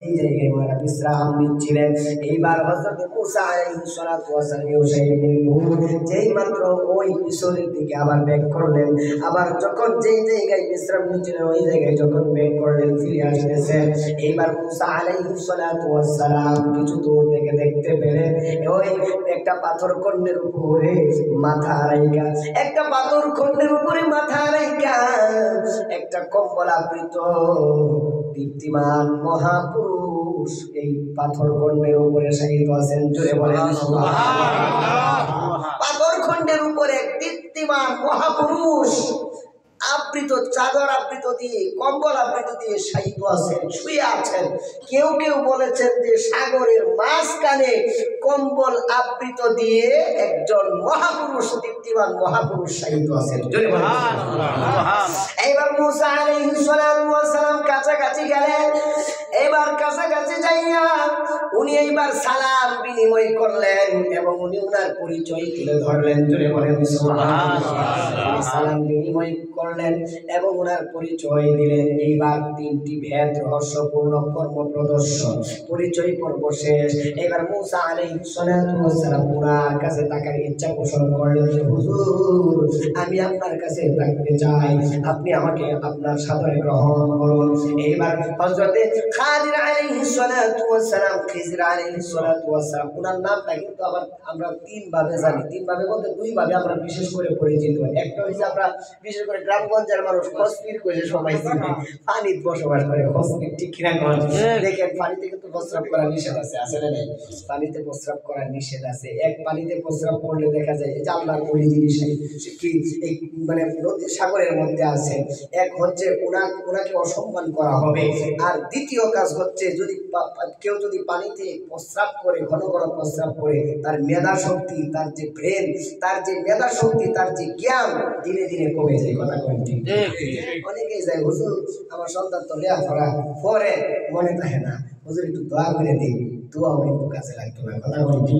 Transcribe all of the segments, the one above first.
এই জায়গায় ওনারা বিশ্রাম নিচ্ছিলেন। এইবার হযরত মুসা আলাইহিস সালাতু ওয়াস সালাম যেই মাত্র ওই পিছনের দিকে আবার ব্যাক করলেন, আবার যখন যেই জায়গায় বিশ্রাম নিচ্ছিলেন ওই জায়গায় যখন ব্যাক করলেন ফিরে আসতেছেন, এইবার মুসা আলাইহিস সালাতু ওয়াস সালাম কিছু দূর থেকে দেখতে পেলেন ওই একটা পাথর খণ্ডের উপরে মাথা রাইখা, একটা পাথর খণ্ডের উপরে মাথা রাইখা একটা কম্বল আবৃত দীপ্তিমান মহাপুরুষ এই পাথর খণ্ডের উপরে শায়িত আছেন। জোরে বলেন সুবহানাল্লাহ। পাথর খণ্ডের উপরে দীপ্তিমান মহাপুরুষ আবৃত, চাদর আবৃত দিয়ে, কম্বল আবৃত দিয়ে শায়িত আছেন, শুয়ে আছেন। কেউ কেউ বলেছেন যে সাগরের মাঝখানে কম্বল আবৃত দিয়ে একজন মহাপুরুষ, দীপ্তিমান মহাপুরুষ শায়িত আছেন। জোরে বলেন সুবহানাল্লাহ। এইবার মুসা আলাইহিস সালাতু ওয়াস সালাম কাছাকাছি গেলেন। এবার কাছাকাছি যাইয়া উনি এইবার সালাম বিনিময় করলেন এবং উনি উনার পরিচয় তুলে ধরলেন। জোরে বলেন সুবহানাল্লাহ। সালাম বিনিময় করলেন এবং উনার পরিচয় দিলেন। এইবার তিনটি ভেদ রহস্যপূর্ণ কর্ম প্রদর্শন, পরিচয় পর্ব শেষ। এবার মুসা আলাইহিস সালাতু ওয়াস সালাম উনার কাছে থাকার ইচ্ছা পোষণ করলেন যে হুজুর, আমি আপনার কাছে থাকতে চাই, আপনি আমাকে আপনার সাদরে গ্রহণ করুন। এইবার হযরতে খাদির আলাইহিস সালাতু ওয়াস সালাম, খিজির আলাইহিস সালাতু ওয়াস সালাম, উনার নামটা কিন্তু আবার আমরা তিন ভাবে জানি। তিন ভাবে বলতে দুই ভাবে আমরা বিশেষ করে পরিচিত। একটা হইছে আমরা বিশেষ করে গ্রামগঞ্জের মানুষ খসপির কইলে সবাই চিনে, পানিতে বসবাস করে খসপির, ঠিক কিনা? দেখেন পানিতে কিন্তু প্রস্রাব করা নিষেধ আছে, আছে না নাই? পানিতে প্রস্রাব করা নিষেধ আছে। এক পানিতে প্রস্রাব করলে দেখা যায় যে আল্লাহর ওই জিনিস কি এই মানে নদী সাগরের মধ্যে আছে। এক হচ্ছে ওনাকে অসম্মান করা হবে, আর দ্বিতীয় কাজ হচ্ছে যদি কেউ যদি পানিতে প্রস্রাব করে, ঘন ঘন প্রস্রাব করে, তার মেধা শক্তি, তার যে ব্রেন, তার যে মেধা শক্তি, তার যে জ্ঞান ধীরে ধীরে কমে যায়। কথা বলছি অনেকেই যায়, হুজুর আমার সন্তান তো লেখাপড়া পরে মনে থাকে না, হুজুর একটু দোয়া করে দিন। দোয়াও কিন্তু কাছে লাগতো না। কথা বলছি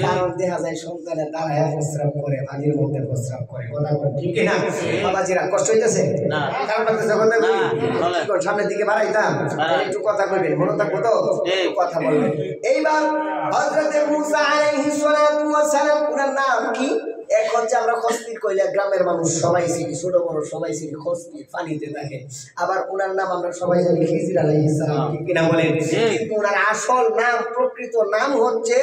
কারণ দেখা যায় সন্তানের দাঁড়ায় প্রস্রাব করে, পানির মধ্যে প্রস্রাব করে। কথা বল ঠিক না? বাবাজিরা কষ্ট হইতেছে না? কারণ সামনের দিকে বাড়াইতাম, একটু কথা বলবেন, মনে থাকবো তো, কথা বলবেন। এইবার হযরতে মুসা আলাইহিস সালাতু ওয়াস সালাম, উনার নাম কি? এক হচ্ছে আমরা খসপির কইলে গ্রামের মানুষ সবাই চিনি, ছোট বড় সবাই চিনি, খসপি পানিতে থাকে। আবার উনার নাম আমরা সবাই জানি খিজির আলাইহিস সালাম, ঠিক কিনা বলেন? কিন্তু উনার আসল নাম, প্রকৃত নাম হচ্ছে,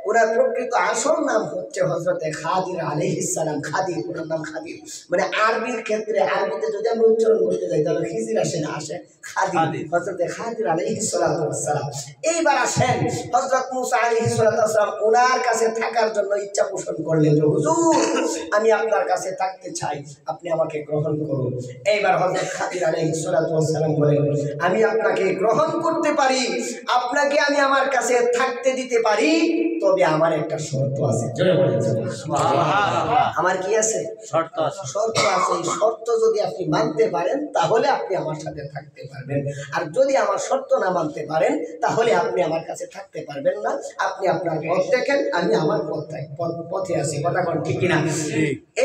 উনার প্রকৃত আসল নাম হচ্ছে হযরতে খাদির আলাইহিস সালাম। খাদির, উনার নাম খাদির। মানে আরবির ক্ষেত্রে, আরবিতে যদি আমরা উচ্চারণ করতে যাই তাহলে খিজির আসে না, আসে খাদির। হযরতে খাদির আলাইহিস সালাতু ওয়াস সালাম। এইবার আসেন হযরত মুসা আলাইহিস সালাতু ওয়াস সালাম উনার কাছে থাকার জন্য ইচ্ছা পোষণ করলেন যে হুজুর, আমি আপনার কাছে থাকতে চাই, আপনি আমাকে গ্রহণ করুন। এইবার হযরত খাদির আলাইহিস সালাতু ওয়াস সালাম বলেন, আমি আপনাকে গ্রহণ করতে পারি, আপনাকে আমি আমার কাছে থাকতে দিতে পারি, তবে আমার একটা শর্ত আছে। জোরে বলেন সুবহানাল্লাহ। আমার কি আছে? শর্ত আছে। শর্ত আছে। এই শর্ত যদি আপনি মানতে পারেন তাহলে আপনি আমার সাথে থাকতে পারবেন, আর যদি আমার শর্ত না মানতে পারেন তাহলে আপনি আমার কাছে থাকতে পারবেন না। আপনি আপনার পথ দেখেন, আমি আমার পথে আছি। কথা কোন ঠিক কিনা?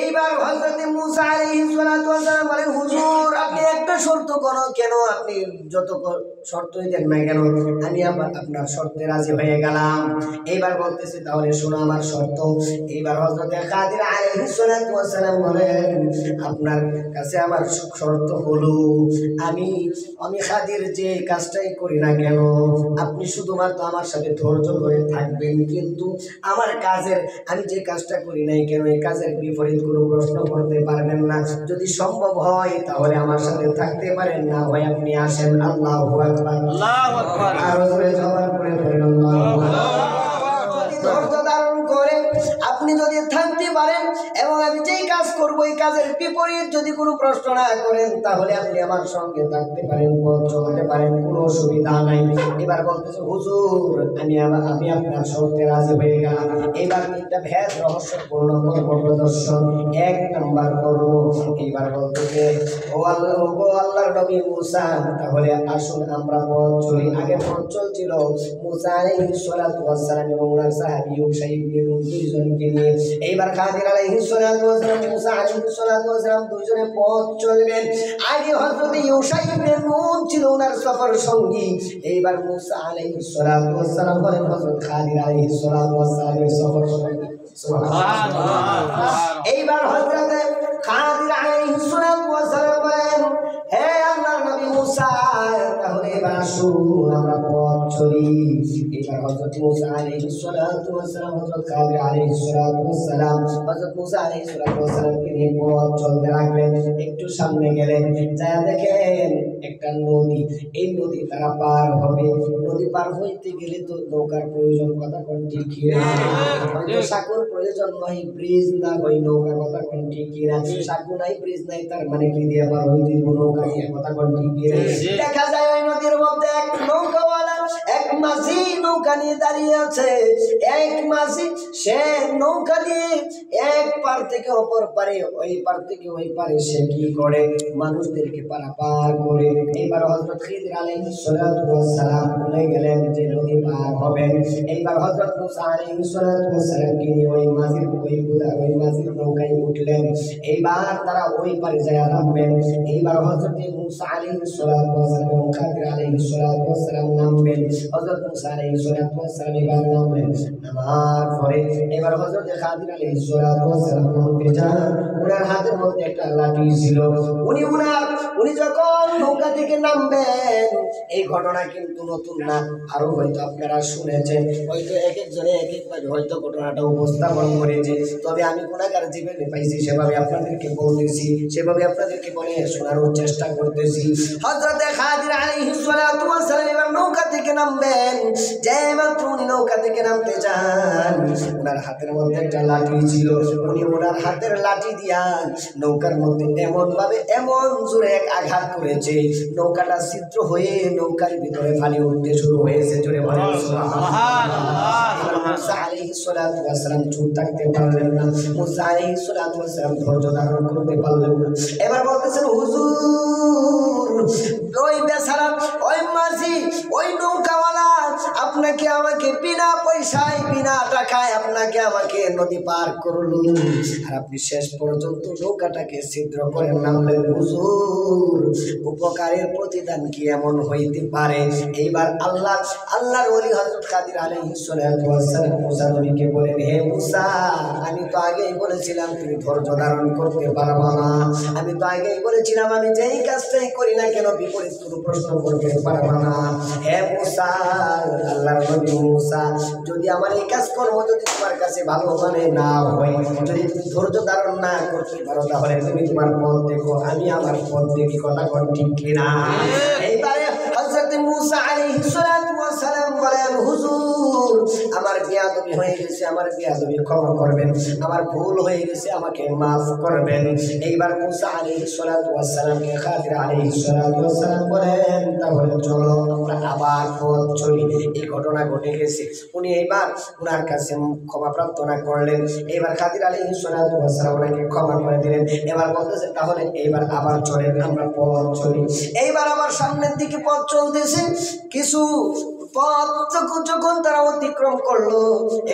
এইবার হযরতে মুসা আলাইহিস সালাতু ওয়াস সালাম বলেন, হুজুর আপনি একটা শর্ত কেন, আপনি যত শর্তই দেন না কেন, আমি আপনার শর্তে রাজি হয়ে গেলাম। এইবার বলতেছে তাহলে শোনো আমার শর্ত। এইবার হযরতে খাদির আলাইহিস সালাতু ওয়াস সালাম বলেন, আপনার কাছে আমার শর্ত হলো, আমি খাদির যে কাজটাই করি না কেন, আপনি শুধুমাত্র আমার সাথে ধৈর্য ধরে থাকবেন, কিন্তু আমার কাজের, আমি যে কাজটা করি নাই কেন, এই কাজের বিপরীত কোনো প্রশ্ন করতে পারবেন না। যদি সম্ভব হয় তাহলে আমার সাথে থাকতে পারেন, না হয় আপনি আসেন। আল্লাহু আকবার, আল্লাহু আকবার। আর জোরে জবান করে ধরেন আল্লাহু আকবার। ধৈর্য ধারণ করে আপনি যদি থাকতে পারেন এবং আমি যেই কাজ করব এই কাজের বিপরীত যদি কোনো প্রশ্ন না করেন, তাহলে আপনি আমার সঙ্গে থাকতে পারেন, পথ চলতে পারেন, কোনো অসুবিধা নাই। এবার বলতেছে হুজুর, আমি আপনার শর্তে রাজি হয়ে গেলাম। এবার একটা ভেদ রহস্যপূর্ণ কর্ম প্রদর্শন, এক নাম্বার করব। এইবার বলতেছে ও আল্লাহর নবী মুসা, তাহলে আসুন আমরা পথ চলি। আগে পথ চলছিল মুসা আলাইহিস সালাতু ওয়াস সালাম এবং ওনার সাহাবী ইউশাই ইবনে নুন দুইজনকে নিয়ে। এইবার খাদির আলাইহিস সালাতু ওয়াস সালাম মুসা আলাইহিস আলাইহিস সালাতু ওয়াস সালাম দুইজনে পথ চলবেন। আগে হযরত ইউশা ইবনে নুন ছিল ওনার সফর সঙ্গী। এইবার মুসা আলাইহিস সালাতু ওয়াস সালাম হলেন হযরত খাদির আলাইহিস সালাতু ওয়াস সালামের সফর সঙ্গী। সুবহানাল্লাহ। এইবার হযরত খাদির আলাইহিস সালাতু ওয়াস সালাম বলেন, হে আল্লাহর নবী মুসা, তাহলে এবার আসুন আমরা পথ চলি। এবার হযরত মুসা আলাইহিস সালাতু ওয়াস সালাম হযরত খাদির আলাইহিস সালাতু ওয়াস সালাম হযরত মুসা আলাইহিস সালাতু ওয়াস সালামকে নিয়ে পথ চলতে লাগলেন। একটু সামনে গেলেন, যা দেখেন একটা নদী। এই নদী তারা পার হবে। নদী পার হইতে গেলে তো নৌকার প্রয়োজন, কথা কোন ঠিক কিনা? হয়তো সাঁকোর প্রয়োজন নয়, ব্রিজ না হয় নৌকা, কথা কোন ঠিক কিনা? সাঁকো নাই, ব্রিজ নাই, তার মানে কি দিয়ে পার হইতে নৌকা দিয়ে, কথা কোন ঠিক কিনা? দেখা যায় ওই নদীর মধ্যে এক নৌকাওয়ালা, এক মাঝি নৌকা নিয়ে দাঁড়িয়ে আছে। এক মাঝি সে নৌকা দিয়ে এক পার থেকে অপর পারে, ওই পার থেকে ওই পারে সে কি করে, মানুষদেরকে পারাপার করে। এইবার হযরত খিদির আলাইহিস সালাতু ওয়াস সালাম বলে গেলেন যে নদী পার হবেন। এইবার হযরত মুসা আলাইহিস সালাতু ওয়াস সালামকে নিয়ে ওই মাঝির নৌকায় উঠলেন। এইবার তারা ওই পারে যায় নামবেন। এইবার হযরত মুসা আলাইহিস সালাতু ওয়াস সালাম খাদির আলাইহিস সালাতু ওয়াস সালাম নামবেন। হযরত মুসা আলাইহিস সালাতু ওয়াস সালাম এবার নামলেন। নামার পরে এবার হযরত খাদির আলাইহিস সালাতু ওয়াস সালাম নামতে যান। ওনার হাতের মধ্যে একটা লাঠি ছিল। উনি যখন নৌকা থেকে নামবেন, এই ঘটনা কিন্তু নতুন না, আরো হয়তো আপনারা শুনেছেন, হয়তো এক একজনে এক একভাবে হয়তো ঘটনাটা উপস্থাপন করেছে। তবে আমি গুনাহগার জীবনে পাইছি, সেভাবে আপনাদেরকে বলতেছি, সেভাবে আপনাদেরকে বলে শোনানোর চেষ্টা করতেছি। হযরতে খাদির আলাইহিস সালাতু ওয়াস সালাম এবার নৌকা থেকে নামবেন। যে মাত্র উনি নৌকা থেকে নামতে যান, ওনার হাতের মধ্যে একটা লাঠি ছিল। উনি ওনার হাতের লাঠি দিয়া নৌকার মধ্যে এমন ভাবে এমন জোরে এক আঘাত করেছে, নৌকাটা ছিদ্র হয়ে নৌকার ভিতরে পানি উঠতে শুরু হয়েছে। জোরে বলেন সুবহানাল্লাহ। মুসা আলাইহিস সালাতু ওয়াস সালাম চুপ থাকতে পারলেন না। মুসা আলাইহিস সালাতু ওয়াস সালাম ধৈর্য ধারণ করতে পারলেন না। এবার বলতেছেন, হুজুর, ওই বেচারা, ওই মাঝি, ওই নৌকাওয়ালা আপনাকে আমাকে বিনা পয়সায় বিনা টাকায় আপনাকে আমাকে নদী পার করলো, আর আপনি শেষ পর্যন্ত নৌকাটাকে ছিদ্র করে নামলেন। হুজুর, উপকারের প্রতিদান কি এমন হইতে পারে? এইবার আল্লাহর ওলি হযরত খাদির আলাইহিস সালাতু ওয়াস সালাম মুসা নবীকে বলেন, হে মুসা, আমি তো আগেই বলেছিলাম তুমি ধৈর্য ধারণ করতে পারবা না। আমি তো আগেই বলেছিলাম আমি যেই কাজটাই করি না কেন বিপরীত কোনো প্রশ্ন করতে পারবা না। হে মুসা, আল্লাহর নবী মুসা, যদি আমার এই কাজ কর্ম যদি তোমার কাছে ভালো মানে না হয়, যদি তুমি ধৈর্য ধারণ না করতে পারো, তাহলে তুমি তোমার পথ দেখো, আমি আমার পথ দেখি, কথা কোন ঠিক কিনা? এইবারে হযরত মুসা আলাইহিস সালাতু ওয়াস সালাম বলেন, হুজুর, আমার বেয়াদবি হয়ে গেছে, আমার বেয়াদবি ক্ষমা করবেন, আমার ভুল হয়ে গেছে, আমাকে মাফ করবেন। এইবার মুসা আলাইহিস সালাতু ওয়াস সালামকে খাদির আলাইহিস সালাতু ওয়াস সালাম বলেন, তাহলে চলো আমরা আবার পথ চলি। এই ঘটনা ঘটে গেছে। উনি এইবার ওনার কাছে ক্ষমা প্রার্থনা করলেন। এইবার খাদির আলাইহিস সালাতু ওয়াস সালাম ওনাকে ক্ষমা করে দিলেন। এবার বলতেছে, তাহলে এইবার আবার চলেন, আমরা পথ চলি। এইবার আবার সামনের দিকে পথ চলতেছে। কিছু পথ যখন তারা অতিক্রম করলো,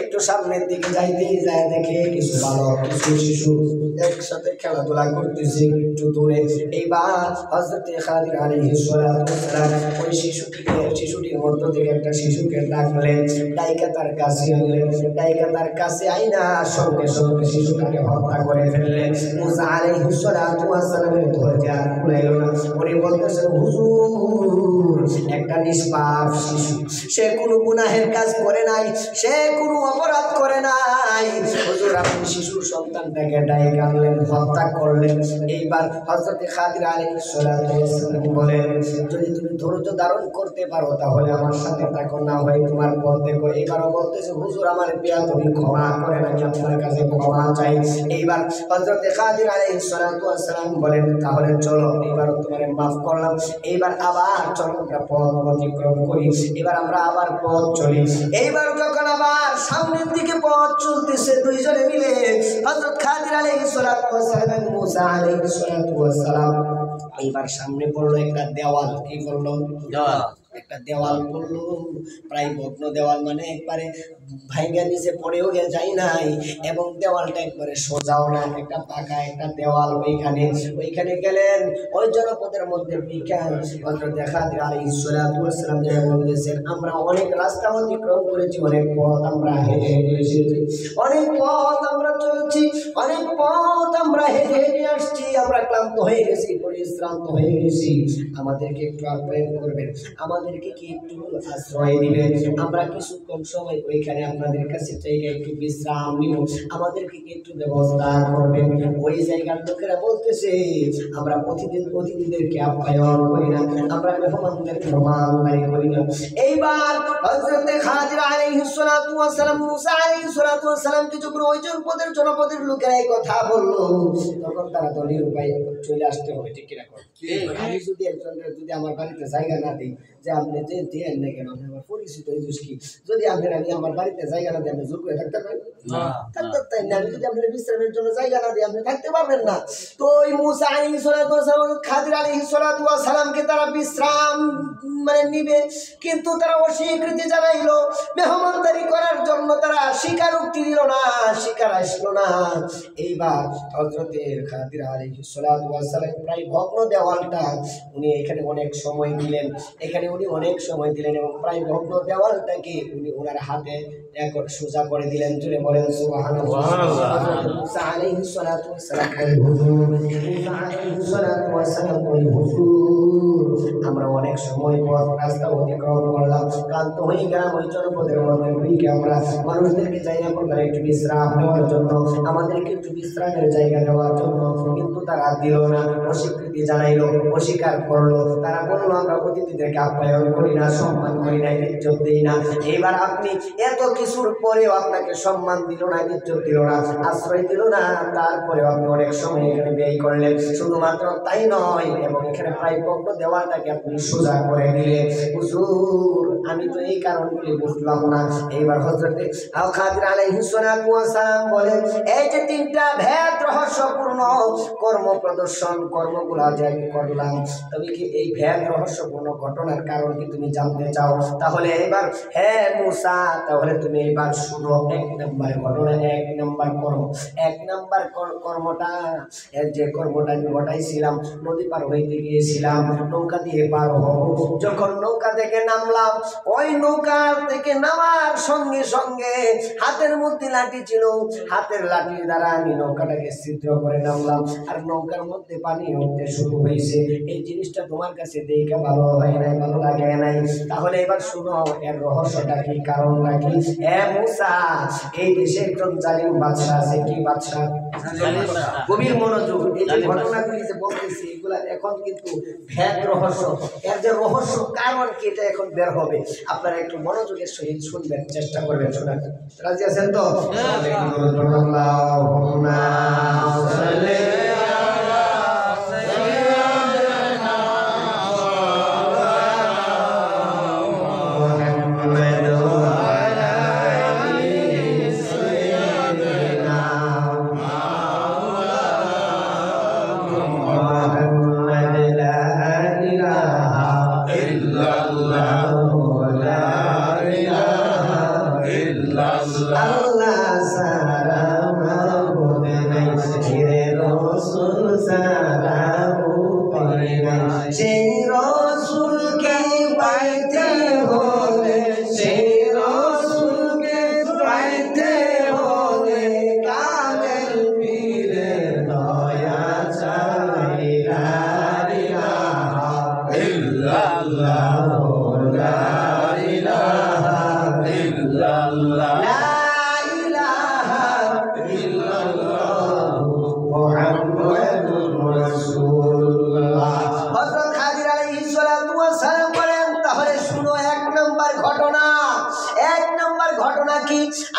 একটু সামনের দিকে যাইতেই যায় দেখে কিছু বালক, কিছু শিশু একসাথে খেলাধুলা করতেছে একটু দূরে। এইবার হযরতে খাদির আলাইহিস সালাতু ওয়াস সালাম ওই শিশুটির মধ্য থেকে একটা শিশুকে ডাকলেন, ডাইকা তার কাছে আনলেন। ডাইকা তার কাছে আইনা সঙ্গে সঙ্গে শিশুটাকে হত্যা করে ফেললেন। মুসা আলাইহিস সালাতু ওয়াস সালামের ধৈর্য আর কুলাইল না। উনি বলতেছেন, হুজুর, একটা নিষ্পাপ শিশু, সে কোনো গুনাহের কাজ করে নাই, সে কোনো অপরাধ করে নাই, হুজুর আপনি শিশুর সন্তানটাকে ডাইকা আনলেন, হত্যা করলেন। এইবার হযরতে খাদির আলাইহিস সালাতু ওয়াস সালাম বলেন, যদি তুমি ধৈর্য ধারণ করতে পারো তাহলে আমার সাথে থাকো, না হয় তোমার পথ দেখো। এইবারও বলতেছে, হুজুর আমার বেয়াদবি ক্ষমা করেন, আমি আপনার কাছে ক্ষমা চাই। এইবার হযরতে খাদির আলাইহিস সালাতু ওয়াস সালাম বলেন, তাহলে চলো, এইবার তোমারে মাফ করলাম, এইবার আবার চলো আমরা পথ অতিক্রম করি। এবার আমরা আবার পথ চলি। এইবার যখন আবার সামনের দিকে পথ চলতেছে দুইজনে মিলে, হযরত খাদির আলাইহিস সালাতু ওয়াস সালাম, মুসা আলাইহিস সালাতু ওয়াস সালাম, এইবার সামনে পড়লো একটা দেওয়াল। কি পড়লো? দেওয়াল। একটা দেওয়াল পড়লো, প্রায় ভগ্ন দেওয়াল, মানে একবারে ভাইঙ্গা নিচে পড়েও যায় নাই, এবং দেওয়ালটা একবারে সোজাও না, একটা পাকা একটা দেওয়াল। ওইখানে গেলেন, ওই জনপদের মধ্যে দেখা আলাইহিসসালাম বলতেছেন, আমরা অনেক রাস্তা অতিক্রম করেছি, অনেক পথ আমরা হেঁটে হেঁটে এসেছি, অনেক পথ আমরা চলছি, অনেক পথ আমরা হেঁটে হেঁটে আসছি, আমরা ক্লান্ত হয়ে গেছি, পরিশ্রান্ত হয়ে গেছি, আমাদেরকে একটু আপ্যায়ন করবেন, আমাদেরকে কি একটু আশ্রয় দিবেন, আমরা কিছুক্ষণ সময় ওইখানে আপনাদের কাছে জায়গায় একটু বিশ্রাম নিব, আমাদেরকে কি একটু ব্যবস্থা করবেন। ওই জায়গার লোকেরা বলতেছে, আমরা অতিথিদেরকে আপ্যায়ন করি না, আমরা মেহমানদেরকে মেহমানদারি করি না। এইবার হযরত খাদির আলাইহিস সালাতু ওয়াস সালাম, মুসা আলাইহিস সালাতু ওয়াস সালামকে যখন ওই জনপদের লোকেরা এই কথা বললো, তখন তারা তো নিরুপায়, চলে আসতে হবে, ঠিক কিনা? আমি যদি একজনের যদি আমার বাড়িতে জায়গা না দিই, যে আপনি যে দেন না কেন, আমার পরিচিত এই কি, যদি আপনার আমি আমার বাড়িতে জায়গা না দিই, আপনি জোর করে থাকতে পারেন? থাকতে না। আমি যদি আপনার বিশ্রামের জন্য জায়গা না দিই, আপনি থাকতে পারবেন না। তো ওই মুসা আলাইহিস সালাতু ওয়াস সালাম, খাদির আলাইহিস সালাতু ওয়াস সালামকে তারা বিশ্রাম মানে নিবে, কিন্তু তারা অস্বীকৃতি জানাইলো, মেহমানদারি করার জন্য তারা স্বীকারোক্তি দিল না, স্বীকার আসলো না। এইবার হযরতে খাদির আলাইহিস সালাতু ওয়াস সালাম প্রায় ভগ্ন দেওয়ালটা উনি এখানে অনেক সময় দিলেন, এবং প্রায় ভগ্ন দেওয়ালটাকে উনি ওনার হাতে এখন সোজা করে দিলেন। জুড়ে বলেন সুবহানাল্লাহ। মুসা আলাইহিস সালাতু ওয়াস সালাম আমরা অনেক সময় পথ রাস্তা অতিক্রম করলাম, ক্লান্ত হয়ে গেলাম, ওই জনপদের মধ্যে আমরা মানুষদেরকে জায়গা করলাম একটু বিশ্রাম নেওয়ার জন্য, আমাদেরকে একটু বিশ্রামের জায়গা দেওয়ার জন্য, কিন্তু তারা দিল না, অস্বীকৃতি জানাইলো, অস্বীকার করলো। তারা বললো, আমরা অতিথিদেরকে আপ্যায়ন করি না, সম্মান করি না, ইজ্জত দিই না। এবার আপনি এত কিছুর পরেও আপনাকে সম্মান দিল না, ইজ্জত দিল না, আশ্রয় দিল না, তারপরে আপনি অনেক সময় এখানে ব্যয় করলেন। শুধুমাত্র তাই নয়, এবং এখানে প্রায় ভগ্ন দেওয়ালটাকে আপনি সোজা করে দিলেন। হুজুর, আমি তো এই কারণগুলি বুঝলাম না। এইবার হযরতে খাদির আলাইহিস সালাতু ওয়াস সালাম বলেন, এই যে তিনটা ভেদ রহস্যপূর্ণ কর্ম প্রদর্শন, কর্মগুলো যে আমি করলাম, তবে কি এই ভেদ রহস্যপূর্ণ ঘটনার কারণ কি তুমি জানতে চাও? তাহলে এবার হ্যাঁ মুসা, তাহলে তুমি এবার শুনো। এক নম্বর ঘটনা, এক নম্বর কর্মটা, যে কর্মটা আমি ঘটাইছিলাম, নদী পার হইতে গিয়েছিলাম, নৌকা দিয়ে পার হব, যখন নৌকা থেকে নামলাম, ওই নৌকা থেকে নামার সঙ্গে সঙ্গে হাতের মধ্যে লাঠি ছিল, হাতের লাঠির দ্বারা আমি নৌকাটাকে ছিদ্র করে নামলাম, আর নৌকার মধ্যে পানি উঠতে শুরু হয়েছে। এই জিনিসটা তোমার কাছে দেখে ভালো হয় নাই, ভালো লাগে নাই। তাহলে এবার শুনো, এর রহস্যটা কি, কারণটা কি? মুসা, এই দেশে একজন জালিম বাদশা আছে। কি বাদশা? গভীর মনোযোগ, এই যে ঘটনাগুলি যে বলতেছি, এগুলা এখন কিন্তু ভেদ রহস্য, এর যে রহস্য কারণ কি, এটা এখন বের হবে। আপনারা একটু মনোযোগের সহিত শুনবেন, চেষ্টা করবেন শোনার। রাজি আছেন তো?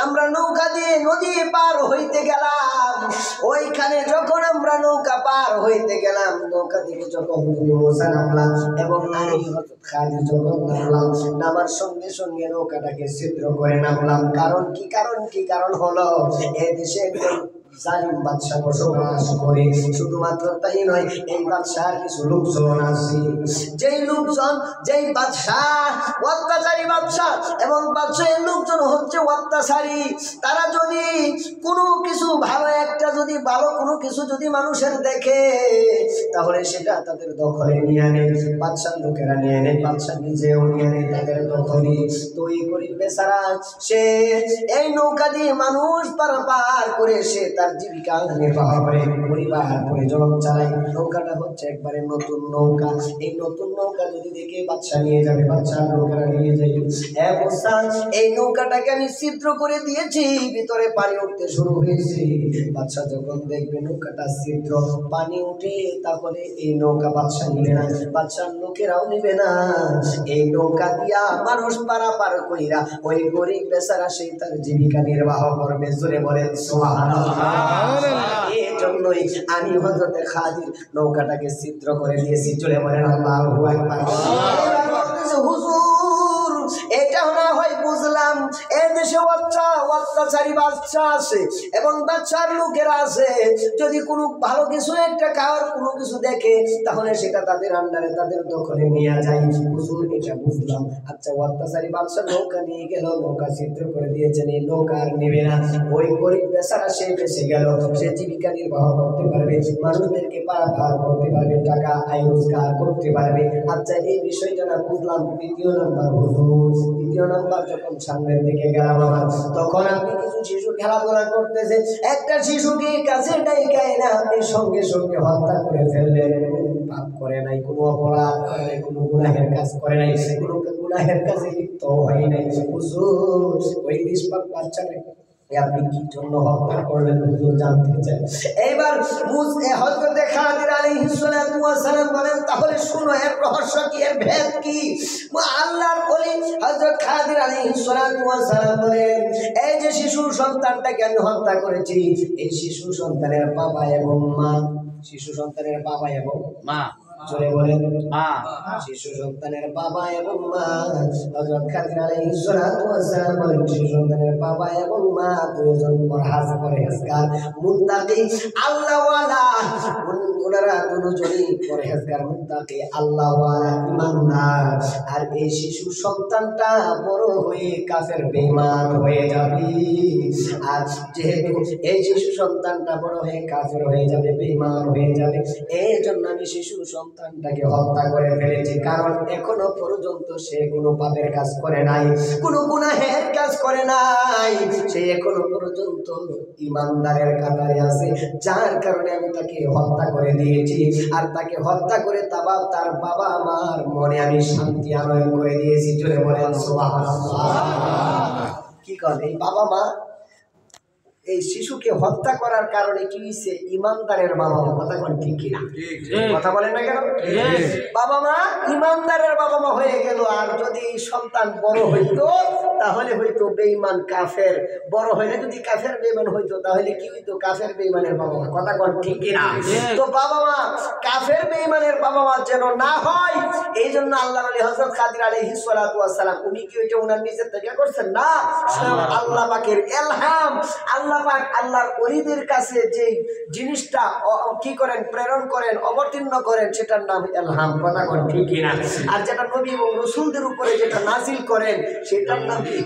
আমরা নৌকা দিয়ে নদী পার হইতে গেলাম, ওইখানে যখন আমরা নৌকা পার হইতে গেলাম, নৌকা থেকে যখন নামলাম, এবং আমি খাদির যখন নামলাম, নামার সঙ্গে সঙ্গে নৌকাটাকে ছিদ্র করে নামলাম। কারণ কি? কারণ হলো, এদেশে একজন জালিম বাদশা বসবাস করে। শুধুমাত্র তাই নয়, এই বাদশার কিছু লোকজন আছে, যেই বাদশাহ অত্যাচারী বাদশাহ, এবং বাদশাহের লোকজন হচ্ছে অত্যাচারী। তারা যদি কোনো কিছু ভালো কোনো কিছু যদি মানুষের দেখে, তাহলে সেটা তাদের দখলে নিয়ে আনে, বাদশার লোকেরা নিয়ে নেয়, বাদশা নিজেও নিয়ে নেয় তাদের দখলে। তো এই গরিব বেচারা সে এই নৌকা দিয়ে মানুষ পারাপার করে সে তার জীবিকা নির্বাহ করে, পরিবার পরিজন চালায়। নৌকাটা হচ্ছে একবারে নতুন নৌকা। এই নতুন নৌকা যদি দেখে বাদশা নিয়ে যাবে, বাদশার লোকেরা নিয়ে যাবে, এই নৌকাটাকে আমি ছিদ্র করে দিয়েছি, ভিতরে পানি উঠতে শুরু হয়েছে। বাদশা যখন দেখবে নৌকাটা ছিদ্র, পানি উঠে, তাহলে এই নৌকা বাদশা নিবে না, বাদশার লোকেরাও নিবে না। এই নৌকা দিয়া মানুষ পারাপার কইরা ওই গরিব বেচারা সে তার জীবিকা নির্বাহ করবে। জোরে বলেন সুবহানাল্লাহ। এই জন্যই আমি হযরতে খাদির নৌকাটাকে ছিদ্র করে দিয়েছি। জোরে বলেন আল্লাহু আকবার। হুজুর, এটা না হয় বুঝলাম এই দেশে অত্যাচারী বাদশা আছে এবং বাদশার লোকেরা আছে, যদি কোনো ভালো কিছু একটা খাওয়ার কোনো কিছু দেখে, তাহলে সেটা তাদের আন্ডারে তাদের দখলে নিয়ে যায়। হুজুর, এটা বুঝলাম। আচ্ছা, অত্যাচারী বাদশা নৌকা নিয়ে গেল, নৌকা ছিদ্র করে দিয়েছেন, এই নৌকা আর নেবে না। ওই গরিব বেচারা সে বেঁচে গেল, সে জীবিকা নির্বাহ করতে পারবে, মানুষদেরকে পারাপার করতে পারবে, টাকা আয় রোজগার করতে পারবে। আচ্ছা, এই বিষয়টা না বুঝলাম। দ্বিতীয় নাম্বার হুজুর, দ্বিতীয় নাম্বার যখন সামনের দিকে গেলাম, তখন আপনি কিছু শিশু খেলাধুলা করতেছে, একটা শিশুকে কাছে ডাইকায় না আপনি সঙ্গে সঙ্গে হত্যা করে ফেললেন। পাপ করে নাই, কোনো অপরাধ করে নাই, কোনো গুনাহের কাজ করে নাই, কোনো গুনাহের কাজে লিপ্ত হয় নাই। হুজুর, ওই নিষ্পাপ বাচ্চাটাকে আপনি কি জন্য হত্যা করলেন হুজুর জানতে চাই। এইবার হযরতে খাদির আলাইহিস সালাতু ওয়াস সালাম বলেন, তাহলে শুনো এর রহস্য কি, এর ভেদ কি। আল্লাহর ওলি হযরত খাদির আলাইহিস সালাতু ওয়াস সালাম বলেন, এই যে শিশু সন্তানটাকে আমি হত্যা করেছি, এই শিশু সন্তানের বাবা এবং মা, শিশু সন্তানের বাবা এবং মা, জোরে বলেন মা, শিশু সন্তানের বাবা এবং মা। হযরত খাদির আলাইহিস সালাতু ওয়াস সালাম বলেন, শিশু সন্তানের বাবা এবং মা দুইজন পরহেজগার, মুত্তাকি, আল্লাহওয়ালা। ওনারা দুজনই পরহেজগার, মুত্তাকি, আল্লাহওয়ালা, ঈমানদার। আর এই শিশু সন্তানটা বড় হয়ে কাফের বেঈমান হয়ে যাবে। আর যেহেতু এই শিশু সন্তানটা বড় হয়ে কাফের হয়ে যাবে, বেঈমান হয়ে যাবে, এই জন্য আমি শিশু সন্তানটাকে হত্যা করে ফেলেছি। কারণ এখনো পর্যন্ত সে কোনো পাপের কাজ করে নাই, কোনো গুনাহের কাজ করে নাই, সে এখনো পর্যন্ত ঈমানদারের কাতারে আছে, যার কারণে আমি তাকে হত্যা করে দিয়েছি। আর তাকে হত্যা করে তার বাবা মার মনে আমি শান্তি আনয়ন করে দিয়েছি। জোরে বলেন সুবহানাল্লাহ। কি করে এই বাবা মা এই শিশুকে হত্যা করার কারণে কি হয়েছে? ইমানদারের বাবা মা। কথা কোন ঠিক কিনা? কথা বলেন না কেন? বাবা মা ইমানদারের বাবা মা হয়ে গেল। আর যদি সন্তান বড় হইতো তাহলে হইতো বেঈমান কাফের। বড় হইলে যদি কাফের বেঈমান হইতো তাহলে কি হইতো? কাফের বেঈমানের বাবা মা। কথা কোন ঠিক কিনা? তো বাবা মা কাফের বেঈমানের বাবা মা যেন না হয়, এই জন্য আল্লাহর ওলি হযরত খাদির আলাইহিস সালাতু ওয়াস সালাম, উনি কি ওইটা ওনার নিজের থেকে করছেন না, স্বয়ং আল্লাহ পাকের ইলহাম। আল্লাহ পাক আল্লাহর ওলিদের কাছে যে জিনিসটা কি করেন, প্রেরণ করেন, অবতীর্ণ করেন, সেটার নাম ইলহাম। কথা কোন ঠিক কিনা? আর যেটা নবী এবং রাসূলদের উপরে যেটা নাজিল করেন সেটার নাম কি?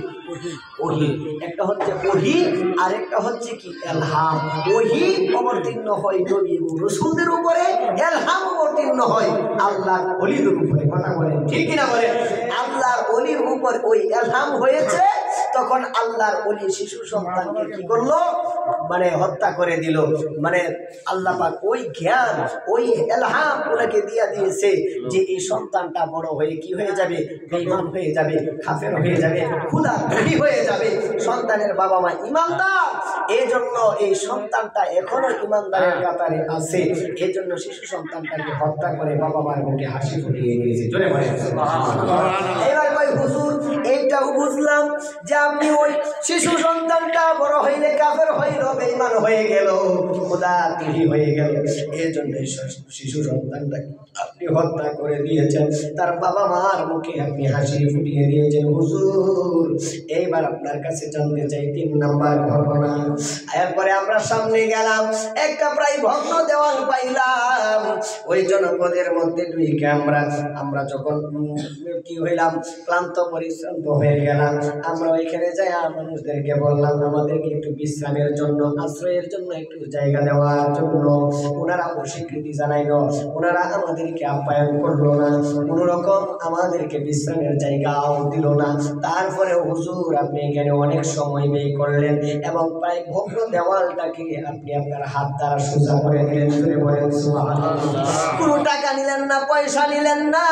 ওহী। একটা হচ্ছে ওহী আর একটা হচ্ছে কি? ইলহাম। ওহী অবতীর্ণ হয় নবী এবং রাসূলদের উপরে, ইলহাম অবতীর্ণ হয় আল্লাহর ওলিদের উপরে। কথা বলেন ঠিক কিনা? বলেন আল্লাহর ওলির উপর ওই ইলহাম হয়েছে, তখন আল্লাহর ওলি শিশু সন্তানকে কি করলো? মানে হত্যা করে দিল। মানে আল্লাহ পাক ওই জ্ঞান, ওই ইলহাম ওনাকে দিয়ে দিয়েছে যে এই সন্তানটা বড় হয়ে কি হয়ে যাবে? বেঈমান হয়ে যাবে, কাফের হয়ে যাবে, খোদাদ্রোহী হয়ে যাবে। সন্তানের বাবা মা ইমানদার, এই জন্য এই সন্তানটা এখনো ইমানদারের কাতারে আছে। এই জন্য শিশু সন্তানটাকে হত্যা করে বাবা মার মুখে হাসি ফুটিয়ে দিয়েছে। জোরে বলেন সুবহানাল্লাহ। এবার কই হুজুর এইটাও বুঝলাম, যে আপনি ওই শিশু সন্তানটা বড় হইলে কাফের হইল, বেঈমান হয়ে গেল, খোদা তুহি হয়ে গেল, এই জন্য শিশু সন্তানটা আপনি হত্যা করে দিয়েছেন, তার বাবা মার মুখে আপনি হাসি ফুটিয়ে দিয়েছেন। হুজুর এইবার আপনার কাছে জানতে চাই 3 নাম্বার ঘটনা। এরপরে আমরা সামনে গেলাম, একটা প্রায় ভগ্ন দেওয়াল পাইলাম, ওই জনপদের মধ্যে ঢুকে আমরা যখন কি হইলাম, ক্লান্ত পরিশ্রান্ত হয়ে গেলাম, আমরা ওইখানে যাই মানুষদেরকে বললাম আমাদেরকে একটু বিশ্রামের জন্য, আশ্রয়ের জন্য একটু জায়গা দেওয়ার জন্য। ওনারা অস্বীকৃতি জানাইল, ওনারা আমাদেরকে আপ্যায়ন করলো না, কোনো রকম আমাদেরকে বিশ্রামের জায়গাও দিল না। তারপরে হুজুর আপনি এখানে অনেক সময় ব্যয় করলেন এবং প্রায় ভগ্ন দেওয়ালটাকে আপনি আপনার হাত দ্বারা সোজা করে দিলেন। বলেন সুবহানাল্লাহ। কোনো টাকা নিলেন না, পয়সা নিলেন না,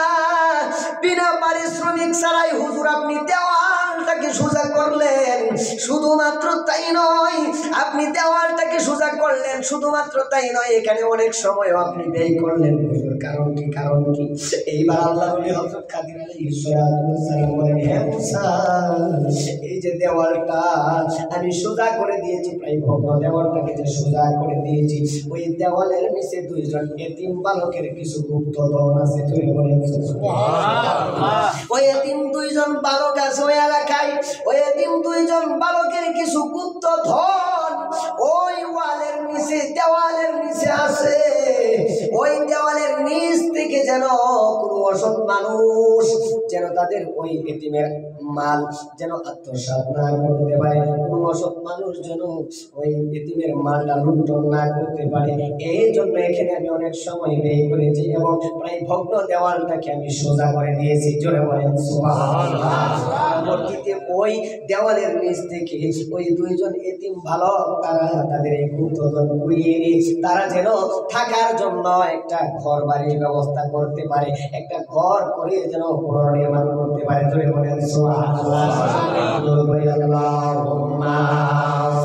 বিনা পারিশ্রমিক ছাড়াই হুজুর আপনি দেওয়ালটাকে সোজা করলেন। শুধুমাত্র তাই নয়, আপনি দেওয়ালটাকে সোজা করলেন, শুধুমাত্র তাই নয়, এখানে অনেক সময় আপনি ব্যয় করলেন। কারণ কি? কারণ কি? এইবার আল্লাহ বলি হযরত খাদির আলাইহিস সালাম বলেন, হে মুসা, এই যে দেওয়ালটা আমি সোজা করে দিয়েছি, প্রায় ভগ্ন দেওয়ালটাকে যে সোজা করে দিয়েছি, ওই দেওয়ালের নিচে 2 জন এতিম বালকের কিছু গুপ্তধন আছে। তুই বলেন সুবহানাল্লাহ। ওই এতিম 2 জন বালক আছে ওই এলাকায়, ওই এতিম 2 জন বালকের কিছু গুপ্তধন ওই ওয়ালের নিচে, দেওয়ালের নিচে আছে। ওই দেওয়ালের নিচ থেকে যেন কোনো অসৎ মানুষ যেন তাদের ওই এতিমের মাল যেন আত্মসাৎ না করতে পারে, কোনো অসৎ মানুষ যেন ওই এতিমের মালটা লুণ্ঠন না করতে পারে। এই জন্য এখানে আমি অনেক সময় ব্যয় করেছি এবং প্রায় ভগ্ন দেওয়ালটাকে আমি সোজা করে দিয়েছি। জোরে বলেন সুবহানাল্লাহ। পরবর্তীতে ওই দেওয়ালের নিচ থেকে ওই 2 জন এতিম বালক তারা তাদের এই গুপ্তধন কুড়িয়ে নিয়ে তারা যেন থাকার জন্য একটা ঘর বাড়ির ব্যবস্থা করতে পারে, একটা ঘর করে যেন পুনর্নির্মাণ করতে পারে। জোরে বলেন সুবহানাল্লাহ। আল্লাহুম্মা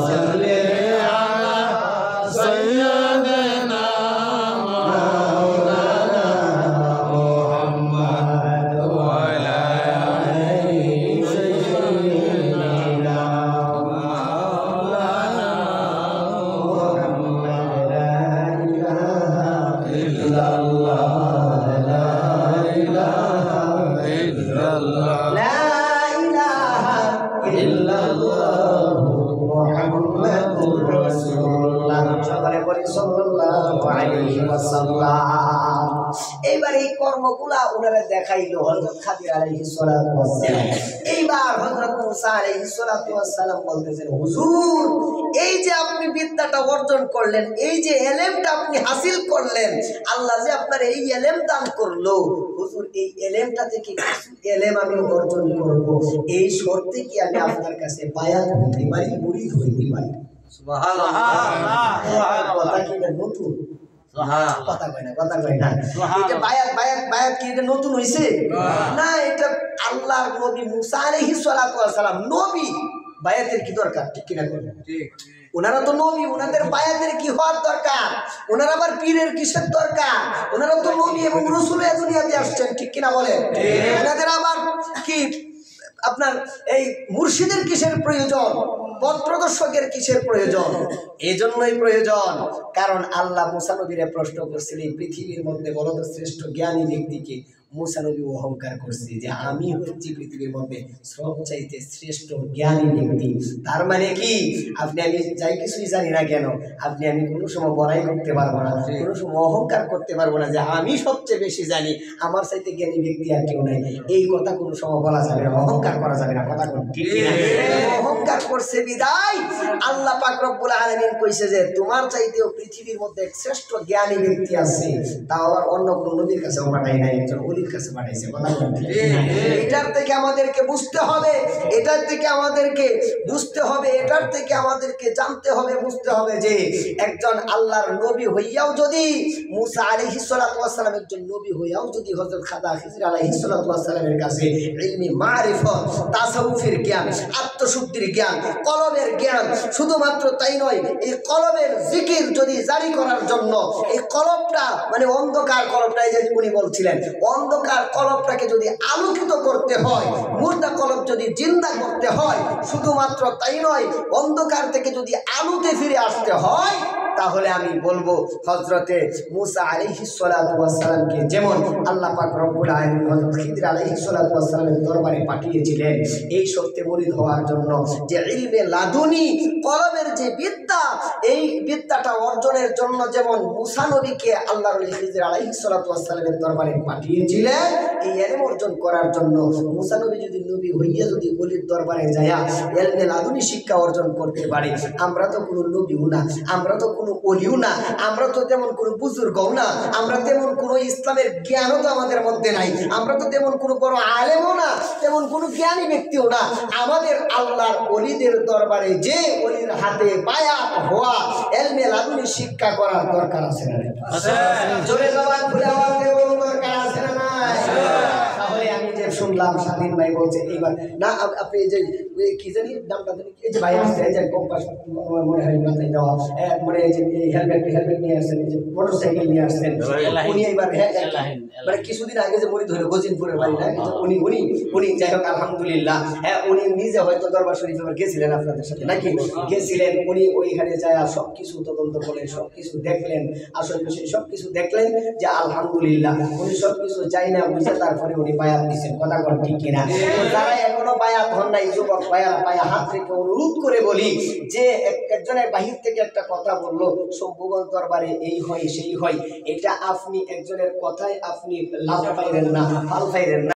সাল্লি আলা সাইয়্যিদিনা মাওলানা মুহাম্মদ ওয়া আলা আলি সাইয়্যিদিনা মাওলানা মুহাম্মদ। লা ইলাহা ইল্লাল্লাহ, লা ইলাহা ইল্লাল্লাহ, লা ইলাহা ইল্লাল্লাহ মুহাম্মাদুর রাসূলুল্লাহ। সবাই বলি সাল্লাল্লাহু আলাইহি ওয়াসাল্লাম। এইবার এই কর্মগুলা ওনারা দেখাইলো হযরত খাদির আলাইহিস সালাতু ওয়াস সালাম। এইবার হযরত মুসা আলাইহিস সালাতু ওয়াস সালাম বলতেছেন, হুজুর এই যে আপনি বিদ্যাটা অর্জন করলেন, এই যে ইলমটা আপনি হাসিল করলেন, আল্লাহ যে আপনার এই ইলম দান করলো, হুজুর এই ইলমটা থেকে কিছু ইলম আমি অর্জন করব, এই শর্তে কি আমি আপনার কাছে বায়াত হইতে পারি, মুরিদ হইতে পারি? সুবহানাল্লাহ। কথা কি এটা নতুন? কথা কয় না, কথা কয় না। এটা বায়াত বায়াত বায়াত কি এটা নতুন হইছে? না, এটা আল্লাহর নবী মুসা আলাইহিস সালাতু ওয়াস সালাম নবী, বায়াতের কি দরকার? ঠিক কিনা? ঠিক। ওনারা তো নবী, ওনাদের বায়াতের কি হওয়ার দরকার? ওনারা আবার পীরের কিসের দরকার? ওনারা তো নবী এবং রাসূল এই দুনিয়াতে আসছেন, ঠিক কিনা বলেন? ওনাদের আবার কি আপনার এই মুর্শিদের কিসের প্রয়োজন? পথ প্রদর্শকের কিসের প্রয়োজন? এজন্যই প্রয়োজন, কারণ আল্লাহ মুসা নবীরে প্রশ্ন করছিলেন পৃথিবীর মধ্যে বলো তো শ্রেষ্ঠ জ্ঞানী ব্যক্তিকে। মুসা নবী অহংকার করছে যে আমি হচ্ছি পৃথিবীর মধ্যে সবচাইতে শ্রেষ্ঠ জ্ঞানী ব্যক্তি। তার মানে কি আপনি আমি যাই কিছুই জানি না কেন, আপনি আমি কোনো সময় বড়াই করতে পারবো না, কোনো সময় অহংকার করতে পারবো না যে আমি সবচেয়ে বেশি জানি, আমার চাইতে জ্ঞানী ব্যক্তি আর কেউ নাই। এই কথা কোনো সময় বলা যাবে না, অহংকার করা যাবে না। কথা ঠিক না? অহংকার করছে বিদায় আল্লাহ পাক রব্বুল আলামিন কইছে যে তোমার চাইতেও পৃথিবীর মধ্যে এক শ্রেষ্ঠ জ্ঞানী ব্যক্তি আছে, তাও আবার অন্য কোন নবীর কাছে পাঠাই নাই, একজন ওলির কাছে পাঠাইছে। কথা ঠিক না? এটার থেকে আমাদেরকে বুঝতে হবে, এটার থেকে আমাদেরকে বুঝতে হবে, এটার থেকে আমাদেরকে জানতে হবে, বুঝতে হবে যে একজন আল্লাহর নবী হইয়াও যদি মুসা আলাইহিস সালাতু ওয়াস সালাম একজন নবী হইয়াও যদি হযরত খাদির আলাইহিস সালাতু ওয়াস সালামের কাছে ইলমি মারিফত, তাসাউফের জ্ঞান, চিত্তশুদ্ধির জ্ঞান, কলবের জ্ঞান। শুধুমাত্র তাই নয়, এই কলবের জিকির যদি জারি করার জন্য এই কলবটা মানে অন্ধকার কলবটাই যে উনি বলছিলেন, অন্ধকার কলবটাকে যদি আলোকিত করতে হয়, মুর্দা কলব যদি জিন্দা করতে হয়, শুধুমাত্র তাই নয়, অন্ধকার থেকে যদি আলোতে ফিরে আসতে হয়, তাহলে আমি বলবো হযরতে মুসা আলাইহিস সালাতু ওয়াস সালামকে যেমন আল্লাহ পাক রব্বুল আলামিন হযরত খিদর আলাইহিস সালাতু ওয়াস সালামের দরবারে পাঠিয়েছিলেন এই সত্যে মুরিদ হওয়ার জন্য, যে ইলমে লাদুনি কলবের যে বিদ্যা, এই বিদ্যাটা অর্জনের জন্য যেমন মুসা নবীকে আল্লাহ খিদর আলাইহিস সালাতু ওয়াস সালামের দরবারে পাঠিয়েছিলেন, এই ইলম অর্জন করার জন্য মুসা নবী যদি নবী হইয়া যদি ওলির দরবারে যায়া ইলমে লাদুনি শিক্ষা অর্জন করতে পারে, আমরা তো কোনো নবীও না, আমরা তো কোনো ওলিও না, আমরা তো তেমন কোনো বুজুর্গও না, আমরা তেমন কোনো ইসলামের জ্ঞানও তো আমাদের মধ্যে নাই, আমরা তো তেমন কোনো বড় আলেমও না, তেমন কোনো জ্ঞানী ব্যক্তিও না। আমাদের আল্লাহর ওলিদের দরবারে যে ওলির হাতে বায়াত হওয়া ইলমে লাদুনি শিক্ষা করার দরকার আছে না? জোরে জবান খুলে আওয়াজ দিয়ে বলুন, দরকার আছে না? তাহলে আমি যে শুনলাম স্বাধীন ভাই বলছে এইবার না, আপনি এই যে কি জানি নামটা জানি, এই যে ভাই আসছে, এই যে কম্পাস মনে হয় মাথায় দেওয়া, মানে এই যে হেলমেট নিয়ে আসছেন, এই যে মোটরসাইকেল নিয়ে আসছেন, উনি এইবার মানে কিছুদিন আগে যে মুরিদ হলো গজিনপুরের বাড়ি না, উনি উনি উনি যাই হোক আলহামদুলিল্লাহ, উনি নিজে হয়তো দরবার শরীফ এবার গেছিলেন আপনাদের সাথে নাকি গেছিলেন, উনি ওইখানে যায় সব কিছু তদন্ত করলেন, সব কিছু দেখলেন, আসল বিষয় সব কিছু দেখলেন, যে আলহামদুলিল্লাহ উনি সব কিছু চাই না বুঝে তারপরে উনি বায়াত দিচ্ছেন। কথা কন ঠিক কিনা? যারা এখনো বায়াত হন নাই, যুবক ভাইয়ারা পায়ে হাত রেখে অনুরোধ করে বলি যে একজনের বাহির থেকে একটা কথা বললো শম্ভুগঞ্জ দরবারে এই হয় সেই হয়, এটা আপনি একজনের কথায় আপনি লাভ পাইলেন না, ফাল পাইলেন না।